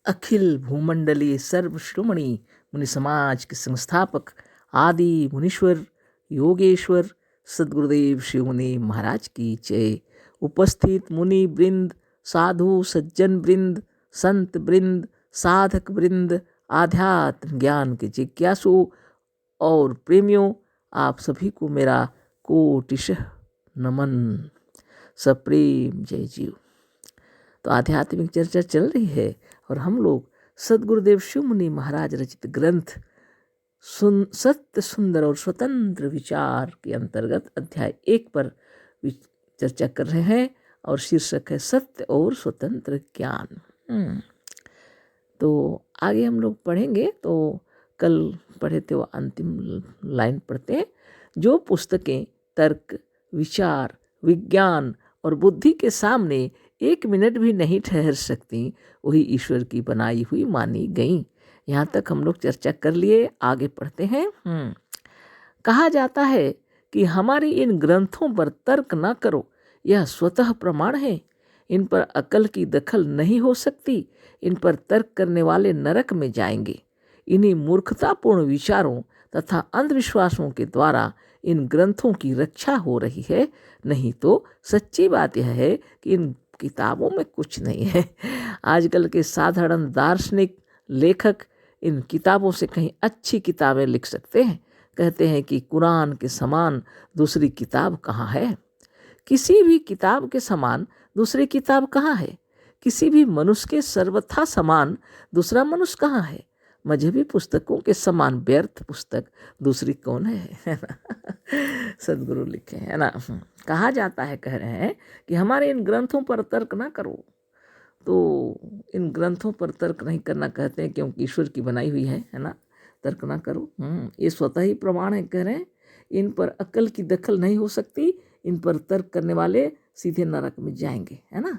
अखिल भूमंडलीय सर्व श्रोमणी मुनि समाज के संस्थापक आदि मुनीश्वर योगेश्वर सद्गुरुदेव शिव मुनि महाराज की जय। उपस्थित मुनि वृंद, साधु सज्जन वृंद, संत वृंद, साधक वृंद, आध्यात्म ज्ञान के जिज्ञासु और प्रेमियों, आप सभी को मेरा कोटिशः नमन, सप्रेम जय जीव। तो आध्यात्मिक चर्चा चल रही है और हम लोग सद्गुरुदेव शिव मुनि महाराज रचित ग्रंथ सत्य सुंदर और स्वतंत्र विचार के अंतर्गत अध्याय 1 पर चर्चा कर रहे हैं और शीर्षक है सत्य और स्वतंत्र ज्ञान। तो आगे हम लोग पढ़ेंगे। तो कल पढ़े थे वो अंतिम लाइन पढ़ते हैं। जो पुस्तकें तर्क, विचार, विज्ञान और बुद्धि के सामने 1 मिनट भी नहीं ठहर सकती, वही ईश्वर की बनाई हुई मानी गई। यहाँ तक हम लोग चर्चा कर लिए, आगे पढ़ते हैं। कहा जाता है कि हमारे इन ग्रंथों पर तर्क न करो, यह स्वतः प्रमाण है। इन पर अकल की दखल नहीं हो सकती। इन पर तर्क करने वाले नरक में जाएंगे। इन्हीं मूर्खतापूर्ण विचारों तथा अंधविश्वासों के द्वारा इन ग्रंथों की रक्षा हो रही है। नहीं तो सच्ची बात यह है कि इन किताबों में कुछ नहीं है। आजकल के साधारण दार्शनिक लेखक इन किताबों से कहीं अच्छी किताबें लिख सकते हैं। कहते हैं कि कुरान के समान दूसरी किताब कहाँ है। किसी भी किताब के समान दूसरी किताब कहाँ है। किसी भी मनुष्य के सर्वथा समान दूसरा मनुष्य कहाँ है। मजहबी पुस्तकों के समान व्यर्थ पुस्तक दूसरी कौन है ना। सदगुरु लिखे है ना। कहा जाता है, कह रहे हैं कि हमारे इन ग्रंथों पर तर्क ना करो। तो इन ग्रंथों पर तर्क नहीं करना कहते हैं क्योंकि ईश्वर की बनाई हुई है ना। तर्क ना करो, ये स्वतः ही प्रमाण है। कह रहे हैं इन पर अक्ल की दखल नहीं हो सकती। इन पर तर्क करने वाले सीधे नरक में जाएंगे, है ना।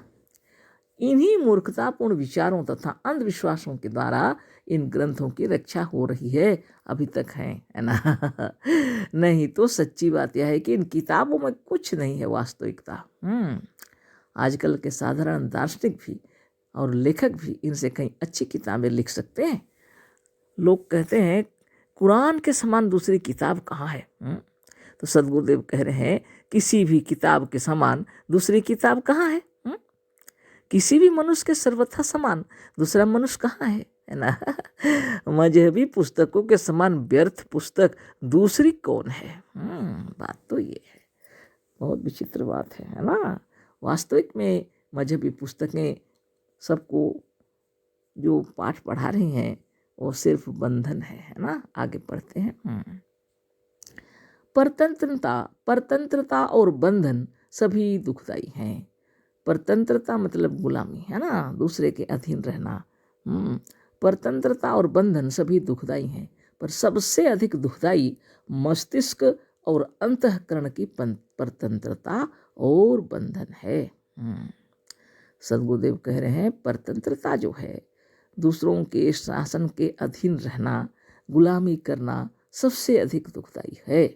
इन्हीं मूर्खतापूर्ण विचारों तथा अंधविश्वासों के द्वारा इन ग्रंथों की रक्षा हो रही है, अभी तक है ना। नहीं तो सच्ची बात यह है कि इन किताबों में कुछ नहीं है वास्तविकता। आजकल के साधारण दार्शनिक भी और लेखक भी इनसे कहीं अच्छी किताबें लिख सकते हैं। लोग कहते हैं कुरान के समान दूसरी किताब कहाँ है। तो सद्गुरुदेव कह रहे हैं किसी भी किताब के समान दूसरी किताब कहाँ है। किसी भी मनुष्य के सर्वथा समान दूसरा मनुष्य कहाँ है ना। मजहबी पुस्तकों के समान व्यर्थ पुस्तक दूसरी कौन है। बात तो ये है, बहुत विचित्र बात है ना। वास्तविक में मजहबी पुस्तकें सबको जो पाठ पढ़ा रही हैं वो सिर्फ बंधन है ना। आगे पढ़ते हैं। परतंत्रता और बंधन सभी दुखदाई हैं। परतंत्रता मतलब गुलामी है ना, दूसरे के अधीन रहना। परतंत्रता और बंधन सभी दुखदाई हैं, पर सबसे अधिक दुखदाई मस्तिष्क और अंतःकरण की परतंत्रता और बंधन है। सद्गुरुदेव कह रहे हैं परतंत्रता जो है, दूसरों के शासन के अधीन रहना, गुलामी करना सबसे अधिक दुखदाई है।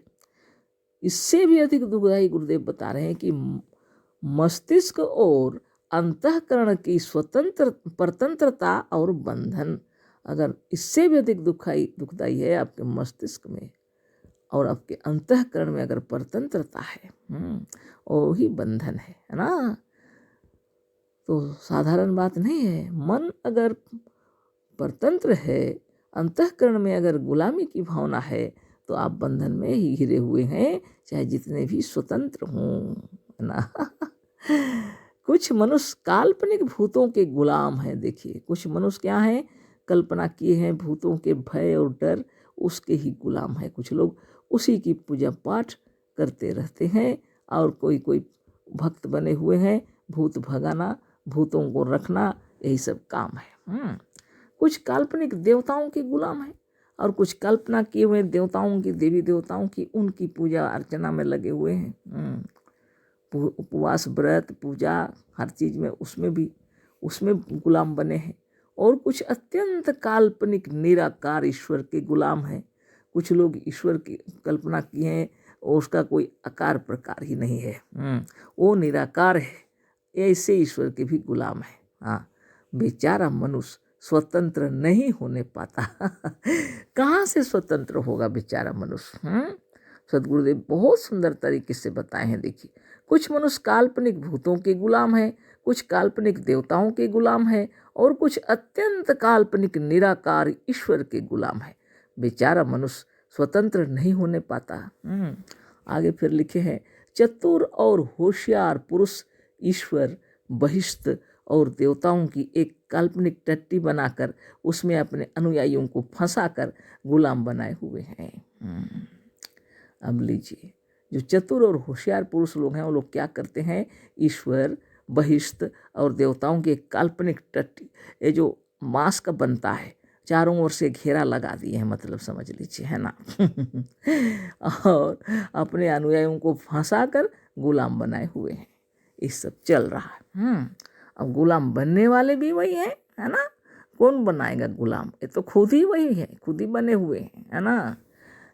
इससे भी अधिक दुखदाई गुरुदेव बता रहे हैं कि मस्तिष्क और अंतःकरण की स्वतंत्र परतंत्रता और बंधन। अगर इससे भी अधिक दुखदाई है आपके मस्तिष्क में और आपके अंतःकरण में अगर परतंत्रता है, वो ही बंधन है ना। तो साधारण बात नहीं है। मन अगर परतंत्र है, अंतःकरण में अगर गुलामी की भावना है, तो आप बंधन में ही घिरे हुए हैं, चाहे जितने भी स्वतंत्र हों ना। कुछ मनुष्य काल्पनिक भूतों के गुलाम हैं। देखिए कुछ मनुष्य क्या हैं, कल्पना किए हैं भूतों के भय और डर, उसके ही गुलाम है। कुछ लोग उसी की पूजा पाठ करते रहते हैं और कोई भक्त बने हुए हैं, भूत भगाना, भूतों को रखना, यही सब काम है। कुछ काल्पनिक देवताओं के गुलाम हैं और कुछ कल्पना किए हुए देवताओं की, देवी देवताओं की, उनकी पूजा अर्चना में लगे हुए हैं। उपवास, व्रत, पूजा, हर चीज़ में उसमें गुलाम बने हैं। और कुछ अत्यंत काल्पनिक निराकार ईश्वर के गुलाम हैं। कुछ लोग ईश्वर की कल्पना किए हैं और उसका कोई आकार प्रकार ही नहीं है, वो निराकार है, ऐसे ईश्वर के भी गुलाम है। बेचारा मनुष्य स्वतंत्र नहीं होने पाता। कहाँ से स्वतंत्र होगा बेचारा मनुष्य। सदगुरुदेव बहुत सुंदर तरीके से बताए हैं। देखिए, कुछ मनुष्य काल्पनिक भूतों के गुलाम है, कुछ काल्पनिक देवताओं के गुलाम है, और कुछ अत्यंत काल्पनिक निराकार ईश्वर के गुलाम है। बेचारा मनुष्य स्वतंत्र नहीं होने पाता। आगे फिर लिखे हैं, चतुर और होशियार पुरुष ईश्वर, बहिष्ठ और देवताओं की एक काल्पनिक टट्टी बनाकर उसमें अपने अनुयायियों को फंसाकर गुलाम बनाए हुए हैं। अब लीजिए, जो चतुर और होशियार पुरुष लोग हैं वो लोग क्या करते हैं, ईश्वर, बहिष्ठ और देवताओं की एक काल्पनिक टट्टी, ये जो मांस का बनता है, चारों ओर से घेरा लगा दिए हैं, मतलब समझ लीजिए, है ना। और अपने अनुयायियों को फंसाकर गुलाम बनाए हुए हैं। ये सब चल रहा है। अब गुलाम बनने वाले भी वही हैं, है ना। कौन बनाएगा गुलाम, ये तो खुद ही वही है, खुद ही बने हुए हैं, है ना।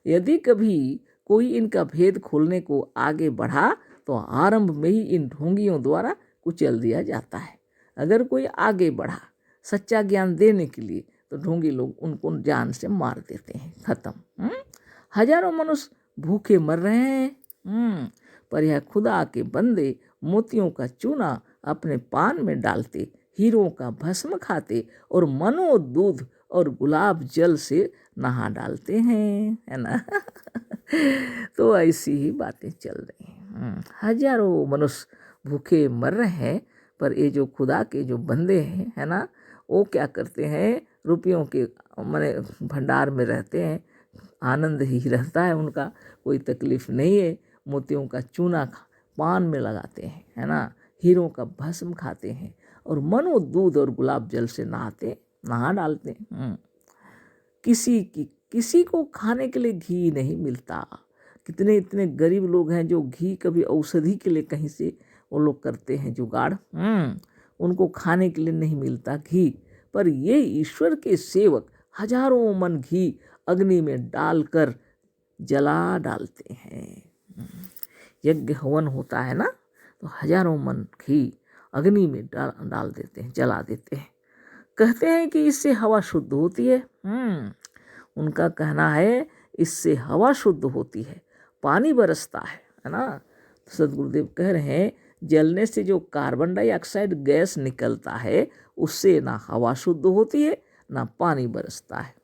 यदि कभी कोई इनका भेद खोलने को आगे बढ़ा तो आरंभ में ही इन ढोंगियों द्वारा कुचल दिया जाता है। अगर कोई आगे बढ़ा सच्चा ज्ञान देने के लिए तो ढोंगी लोग उनको जान से मार देते हैं, खत्म। हजारों मनुष्य भूखे मर रहे हैं, पर यह खुदा के बंदे मोतियों का चूना अपने पान में डालते, हीरों का भस्म खाते और मनो दूध और गुलाब जल से नहा डालते हैं, है ना। तो ऐसी ही बातें चल रही हैं। हजारों मनुष्य भूखे मर रहे हैं, पर ये जो खुदा के जो बंदे हैं, है ना, वो क्या करते हैं, रुपयों के माने भंडार में रहते हैं, आनंद ही रहता है उनका, कोई तकलीफ नहीं है। मोतियों का चूना पान में लगाते हैं, है ना, हीरों का भस्म खाते हैं और मनो दूध और गुलाब जल से नहा डालते हैं। किसी को खाने के लिए घी नहीं मिलता। कितने इतने गरीब लोग हैं जो घी कभी औषधि के लिए कहीं से वो लोग करते हैं जुगाड़, उनको खाने के लिए नहीं मिलता घी, पर ये ईश्वर के सेवक हजारों मन घी अग्नि में डालकर जला डालते हैं। यज्ञ हवन होता है ना, तो हजारों मन घी अग्नि में डाल देते हैं, जला देते हैं। कहते हैं कि इससे हवा शुद्ध होती है। उनका कहना है इससे हवा शुद्ध होती है, पानी बरसता है ना। तो सदगुरुदेव कह रहे हैं जलने से जो कार्बन डाइऑक्साइड गैस निकलता है उससे ना हवा शुद्ध होती है ना पानी बरसता है।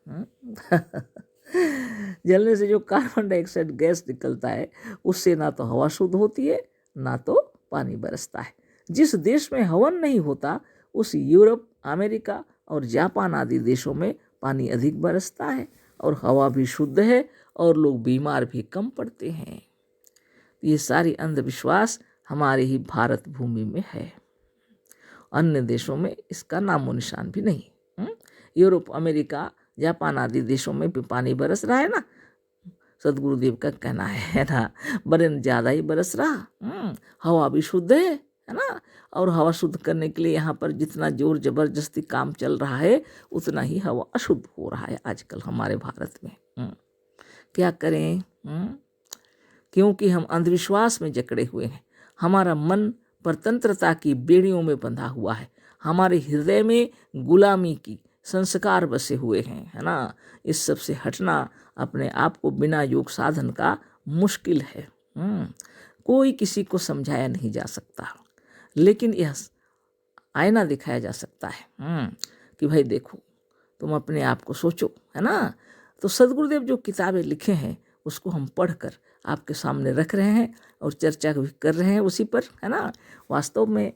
जलने से जो कार्बन डाइऑक्साइड गैस निकलता है उससे ना तो हवा शुद्ध होती है ना तो पानी बरसता है। जिस देश में हवन नहीं होता उस यूरोप, अमेरिका और जापान आदि देशों में पानी अधिक बरसता है और हवा भी शुद्ध है और लोग बीमार भी कम पड़ते हैं। ये सारी अंधविश्वास हमारे ही भारत भूमि में है, अन्य देशों में इसका नामो निशान भी नहीं। यूरोप, अमेरिका, जापान आदि देशों में भी पानी बरस रहा है ना, सदगुरुदेव का कहना है ना, बड़े ज़्यादा ही बरस रहा। हवा भी शुद्ध है ना, और हवा शुद्ध करने के लिए यहाँ पर जितना जोर जबरदस्ती काम चल रहा है उतना ही हवा अशुद्ध हो रहा है आजकल हमारे भारत में। क्या करें, क्योंकि हम अंधविश्वास में जकड़े हुए हैं। हमारा मन परतंत्रता की बेड़ियों में बंधा हुआ है, हमारे हृदय में गुलामी की संस्कार बसे हुए हैं, है ना। इस सब से हटना अपने आप को बिना योग साधन का मुश्किल है। कोई किसी को समझाया नहीं जा सकता, लेकिन यह आईना दिखाया जा सकता है कि भाई देखो, तुम अपने आप को सोचो, है ना। तो सदगुरुदेव जो किताबें लिखे हैं उसको हम पढ़कर आपके सामने रख रहे हैं और चर्चा भी कर रहे हैं उसी पर, है ना। वास्तव में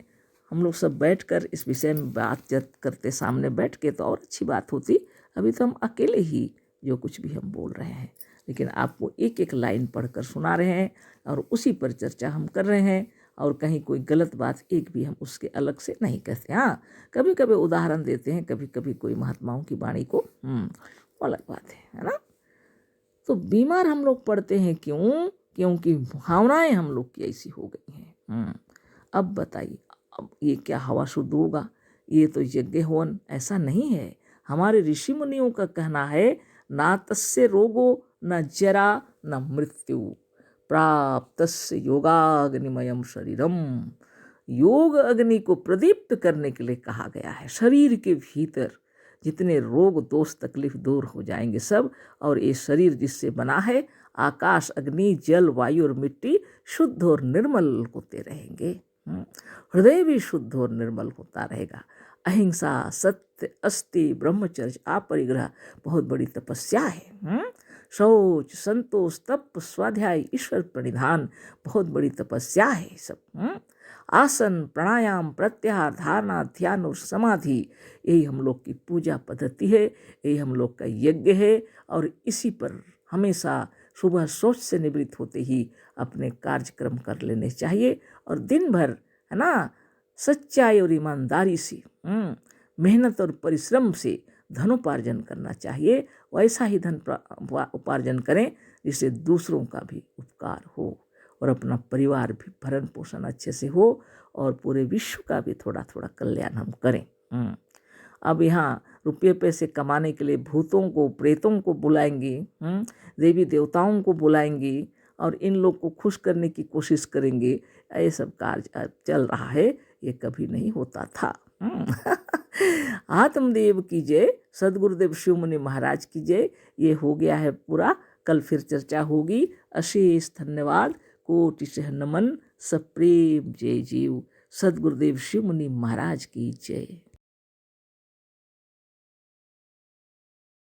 हम लोग सब बैठकर इस विषय में बातचीत करते सामने बैठ के तो और अच्छी बात होती। अभी तो हम अकेले ही जो कुछ भी हम बोल रहे हैं, लेकिन आपको एक एक लाइन पढ़कर सुना रहे हैं और उसी पर चर्चा हम कर रहे हैं, और कहीं कोई गलत बात एक भी हम उसके अलग से नहीं कहते। हाँ, कभी कभी उदाहरण देते हैं, कभी कभी कोई महात्माओं की वाणी को, अलग बात है ना। तो बीमार हम लोग पड़ते हैं क्यों? क्योंकि भावनाएं हम लोग की ऐसी हो गई हैं। अब बताइए, अब ये क्या हवा शुद्ध होगा? ये तो यज्ञ हवन ऐसा नहीं है। हमारे ऋषि मुनियों का कहना है ना तस्य रोगो न जरा न मृत्यु प्राप्तस्य योगाग्निमयम शरीरम। योग अग्नि को प्रदीप्त करने के लिए कहा गया है। शरीर के भीतर जितने रोग दोष तकलीफ दूर हो जाएंगे सब। और ये शरीर जिससे बना है, आकाश अग्नि जल वायु और मिट्टी शुद्ध और निर्मल होते रहेंगे। हृदय भी शुद्ध और निर्मल होता रहेगा। अहिंसा सत्य अस्ति ब्रह्मचर्य अपरिग्रह बहुत बड़ी तपस्या है। शौच संतोष तप स्वाध्याय ईश्वर प्रणिधान बहुत बड़ी तपस्या है सब। आसन प्राणायाम प्रत्याहार धारणा ध्यान और समाधि यही हम लोग की पूजा पद्धति है, यही हम लोग का यज्ञ है। और इसी पर हमेशा सुबह सोच से निवृत्त होते ही अपने कार्यक्रम कर लेने चाहिए। और दिन भर है ना सच्चाई और ईमानदारी से मेहनत और परिश्रम से धनोपार्जन करना चाहिए। वैसा ही धन उपार्जन करें जिससे दूसरों का भी उपकार हो और अपना परिवार भी भरण पोषण अच्छे से हो और पूरे विश्व का भी थोड़ा थोड़ा कल्याण हम करें। अब यहाँ रुपये पैसे कमाने के लिए भूतों को प्रेतों को बुलाएंगी, देवी देवताओं को बुलाएंगी और इन लोग को खुश करने की कोशिश करेंगे। ये सब कार्य चल रहा है, ये कभी नहीं होता था। आत्मदेव की जय, सदगुरुदेव शिव मुनि महाराज की जय। ये हो गया है पूरा, कल फिर चर्चा होगी। अशेष धन्यवाद, कोटिशः नमन, सप्रेम जय जीव। सदगुरुदेव शिव मुनि महाराज की जय।